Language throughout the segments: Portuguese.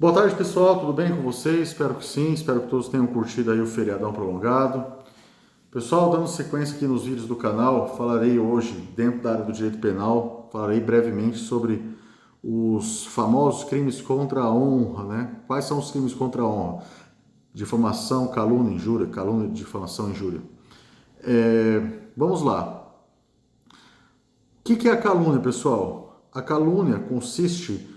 Boa tarde, pessoal, tudo bem com vocês? Espero que sim, espero que todos tenham curtido aí o feriadão prolongado. Pessoal, dando sequência aqui nos vídeos do canal, falarei hoje, dentro da área do direito penal, falarei brevemente sobre os famosos crimes contra a honra, né? Quais são os crimes contra a honra? Difamação, calúnia, difamação, injúria. Vamos lá. O que é a calúnia, pessoal? A calúnia consiste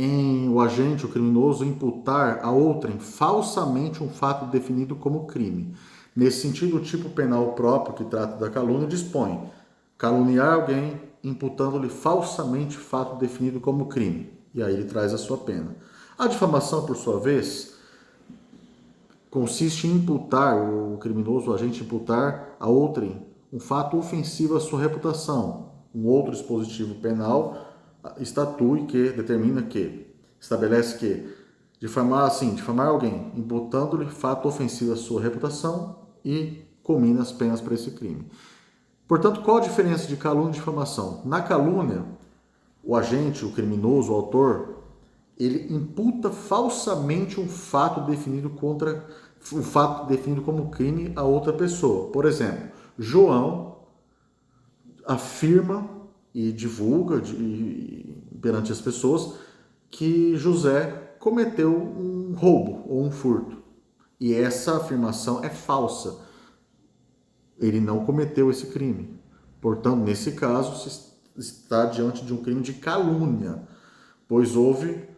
em o agente, o criminoso, imputar a outrem falsamente um fato definido como crime. Nesse sentido, o tipo penal próprio que trata da calúnia dispõe caluniar alguém imputando-lhe falsamente fato definido como crime. E aí ele traz a sua pena. A difamação, por sua vez, consiste em imputar, o criminoso, o agente imputar a outrem um fato ofensivo à sua reputação. Um outro dispositivo penal estabelece que difamar alguém, imputando-lhe fato ofensivo à sua reputação e comina as penas para esse crime. Portanto, qual a diferença de calúnia e difamação? Na calúnia, o agente, o criminoso, o autor, ele imputa falsamente um fato definido como crime a outra pessoa. Por exemplo, João afirma e divulga perante as pessoas que José cometeu um roubo ou um furto. E essa afirmação é falsa. Ele não cometeu esse crime. Portanto, nesse caso, se está diante de um crime de calúnia, pois houve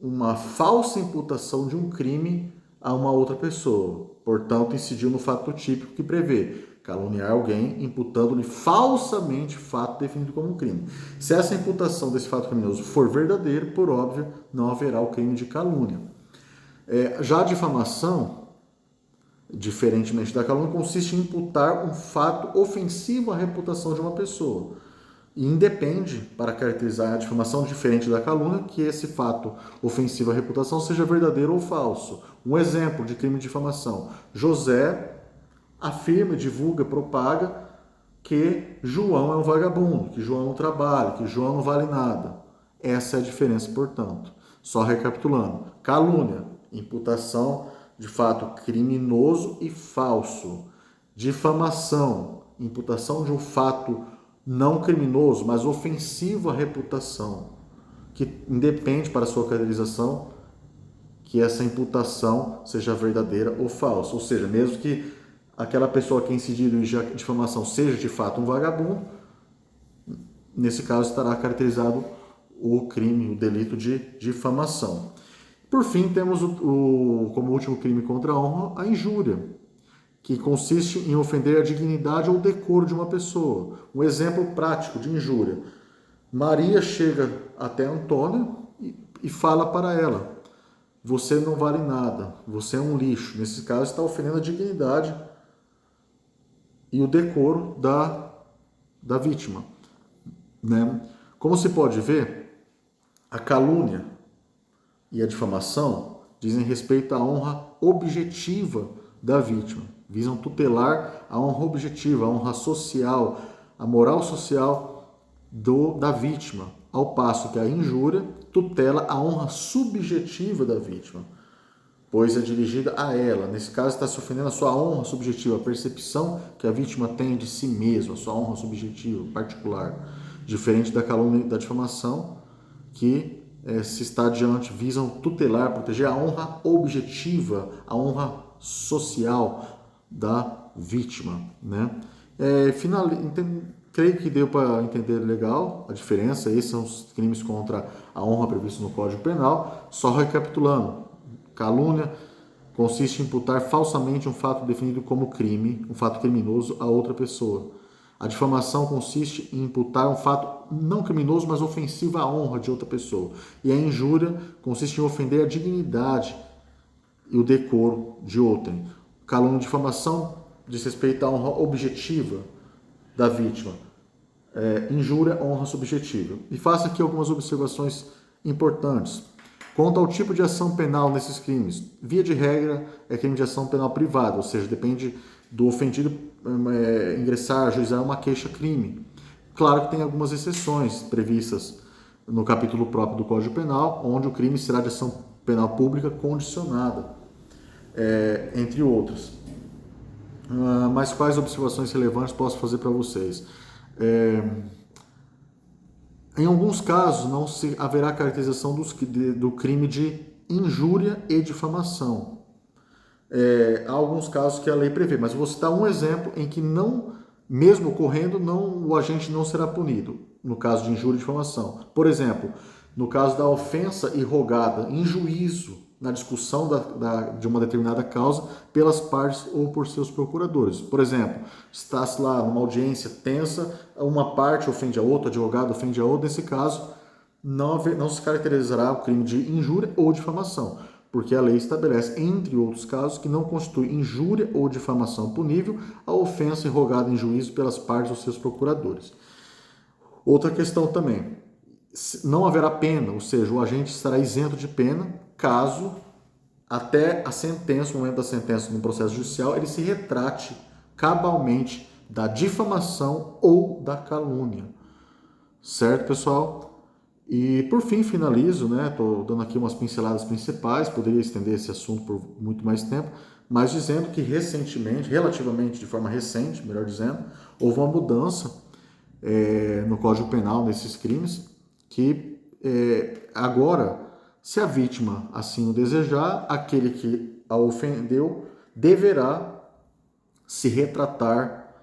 uma falsa imputação de um crime a uma outra pessoa. Portanto, incidiu no fato típico que prevê caluniar alguém imputando-lhe falsamente fato definido como crime. Se essa imputação desse fato criminoso for verdadeira, por óbvio, não haverá o crime de calúnia. Já a difamação, diferentemente da calúnia, consiste em imputar um fato ofensivo à reputação de uma pessoa. E independe, para caracterizar a difamação diferente da calúnia, que esse fato ofensivo à reputação seja verdadeiro ou falso. Um exemplo de crime de difamação: José afirma, divulga, propaga que João é um vagabundo, que João não trabalha, que João não vale nada. Essa é a diferença, portanto. Só recapitulando: calúnia, imputação de fato criminoso e falso. Difamação, imputação de um fato não criminoso, mas ofensivo à reputação, que independe para sua caracterização que essa imputação seja verdadeira ou falsa. Ou seja, mesmo que aquela pessoa que é incidida em difamação seja de fato um vagabundo, nesse caso estará caracterizado o crime, o delito de difamação. Por fim, temos como último crime contra a honra, a injúria, que consiste em ofender a dignidade ou decoro de uma pessoa. Um exemplo prático de injúria: Maria chega até Antônia e fala para ela: você não vale nada, você é um lixo. Nesse caso, está ofendendo a dignidade e o decoro da vítima, né? Como se pode ver, a calúnia e a difamação dizem respeito à honra objetiva da vítima, visam tutelar a honra objetiva, a honra social, a moral social da vítima, ao passo que a injúria tutela a honra subjetiva da vítima, pois é dirigida a ela. Nesse caso, está se ofendendo a sua honra subjetiva, a percepção que a vítima tem de si mesma, a sua honra subjetiva, particular, diferente da calúnia e da difamação, que se está diante, visam tutelar, proteger a honra objetiva, a honra social da vítima, né? Creio que deu para entender legal a diferença. Esses são os crimes contra a honra previstos no Código Penal. Só recapitulando: calúnia consiste em imputar falsamente um fato definido como crime, um fato criminoso, a outra pessoa. A difamação consiste em imputar um fato não criminoso, mas ofensivo à honra de outra pessoa. E a injúria consiste em ofender a dignidade e o decoro de outrem. Calúnia e difamação diz respeito à honra objetiva da vítima. Injúria, honra subjetiva. E faço aqui algumas observações importantes. Quanto ao tipo de ação penal nesses crimes, via de regra é crime de ação penal privada, ou seja, depende do ofendido ingressar, ajuizar uma queixa-crime. Claro que tem algumas exceções previstas no capítulo próprio do Código Penal, onde o crime será de ação penal pública condicionada, entre outras. Mas quais observações relevantes posso fazer para vocês? Em alguns casos, não se haverá caracterização do crime de injúria e difamação. Há alguns casos que a lei prevê, mas eu vou citar um exemplo em que não, mesmo ocorrendo, o agente não será punido, no caso de injúria e difamação. Por exemplo, no caso da ofensa irrogada em juízo, na discussão de uma determinada causa pelas partes ou por seus procuradores. Por exemplo, está-se lá numa audiência tensa, uma parte ofende a outra, o advogado ofende a outra, nesse caso não se caracterizará o crime de injúria ou difamação, porque a lei estabelece, entre outros casos, que não constitui injúria ou difamação punível a ofensa irrogada em juízo pelas partes ou seus procuradores. Outra questão também, não haverá pena, ou seja, o agente estará isento de pena caso até a sentença, o momento da sentença no processo judicial, ele se retrate cabalmente da difamação ou da calúnia. Certo, pessoal? E por fim, finalizo, né? Estou dando aqui umas pinceladas principais, poderia estender esse assunto por muito mais tempo, mas dizendo que recentemente, relativamente de forma recente, melhor dizendo, houve uma mudança no Código Penal nesses crimes, que agora, se a vítima assim o desejar, aquele que a ofendeu deverá se retratar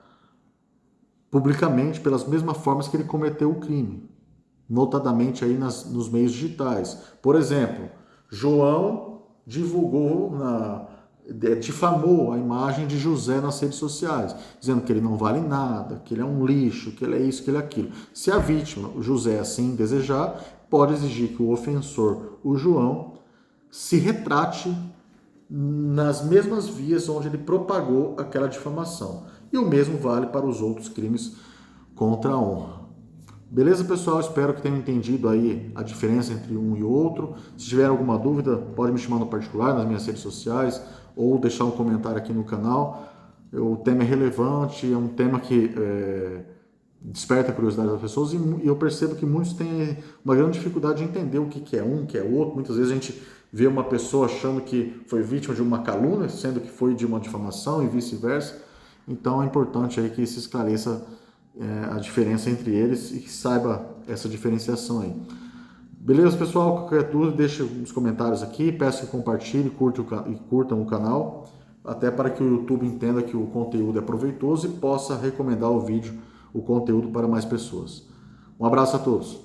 publicamente pelas mesmas formas que ele cometeu o crime, notadamente aí nos meios digitais. Por exemplo, João difamou a imagem de José nas redes sociais, dizendo que ele não vale nada, que ele é um lixo, que ele é isso, que ele é aquilo. Se a vítima, o José, assim desejar, pode exigir que o ofensor, o João, se retrate nas mesmas vias onde ele propagou aquela difamação. E o mesmo vale para os outros crimes contra a honra. Beleza, pessoal? Espero que tenham entendido aí a diferença entre um e outro. Se tiver alguma dúvida, pode me chamar no particular, nas minhas redes sociais, ou deixar um comentário aqui no canal. O tema é relevante, é um tema que desperta a curiosidade das pessoas, e eu percebo que muitos têm uma grande dificuldade de entender o que é um, o que é outro. Muitas vezes a gente vê uma pessoa achando que foi vítima de uma calúnia, sendo que foi de uma difamação e vice-versa. Então é importante aí que se esclareça a diferença entre eles e que saiba essa diferenciação aí. Beleza, pessoal? Qualquer dúvida, deixe nos comentários aqui. Peço que compartilhem e curtam o canal, até para que o YouTube entenda que o conteúdo é proveitoso e possa recomendar o conteúdo para mais pessoas. Um abraço a todos.